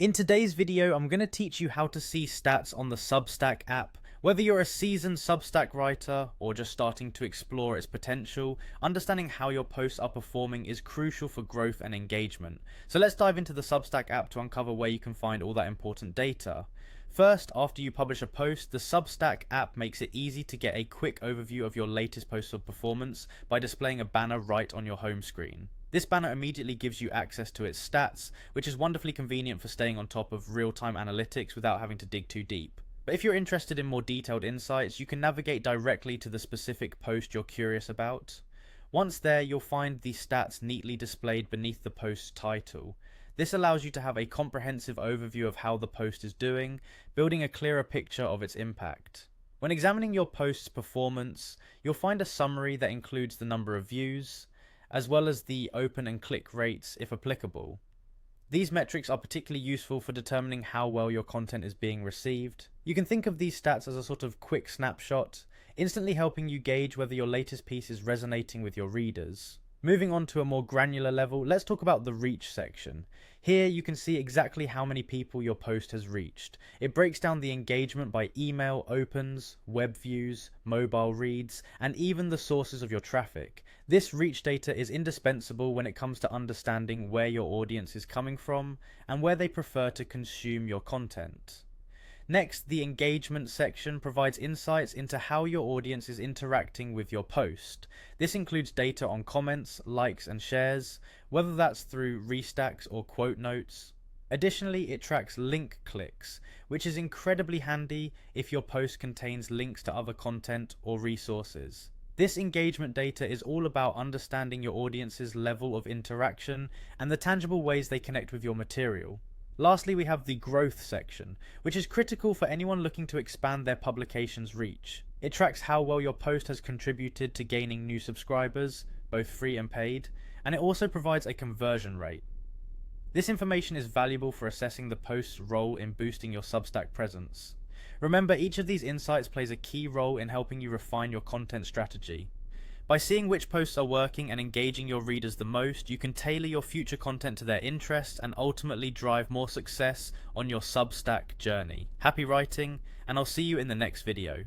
In today's video, I'm going to teach you how to see stats on the Substack app. Whether you're a seasoned Substack writer or just starting to explore its potential, understanding how your posts are performing is crucial for growth and engagement. So let's dive into the Substack app to uncover where you can find all that important data. First, after you publish a post, the Substack app makes it easy to get a quick overview of your latest post's performance by displaying a banner right on your home screen. This banner immediately gives you access to its stats, which is wonderfully convenient for staying on top of real-time analytics without having to dig too deep. But if you're interested in more detailed insights, you can navigate directly to the specific post you're curious about. Once there, you'll find the stats neatly displayed beneath the post's title. This allows you to have a comprehensive overview of how the post is doing, building a clearer picture of its impact. When examining your post's performance, you'll find a summary that includes the number of views, as well as the open and click rates if applicable. These metrics are particularly useful for determining how well your content is being received. You can think of these stats as a sort of quick snapshot, instantly helping you gauge whether your latest piece is resonating with your readers. Moving on to a more granular level, let's talk about the reach section. Here you can see exactly how many people your post has reached. It breaks down the engagement by email opens, web views, mobile reads, and even the sources of your traffic. This reach data is indispensable when it comes to understanding where your audience is coming from and where they prefer to consume your content. Next, the engagement section provides insights into how your audience is interacting with your post. This includes data on comments, likes, and shares, whether that's through restacks or quote notes. Additionally, it tracks link clicks, which is incredibly handy if your post contains links to other content or resources. This engagement data is all about understanding your audience's level of interaction and the tangible ways they connect with your material. Lastly, we have the growth section, which is critical for anyone looking to expand their publication's reach. It tracks how well your post has contributed to gaining new subscribers, both free and paid, and it also provides a conversion rate. This information is valuable for assessing the post's role in boosting your Substack presence. Remember, each of these insights plays a key role in helping you refine your content strategy. By seeing which posts are working and engaging your readers the most, you can tailor your future content to their interests and ultimately drive more success on your Substack journey. Happy writing, and I'll see you in the next video.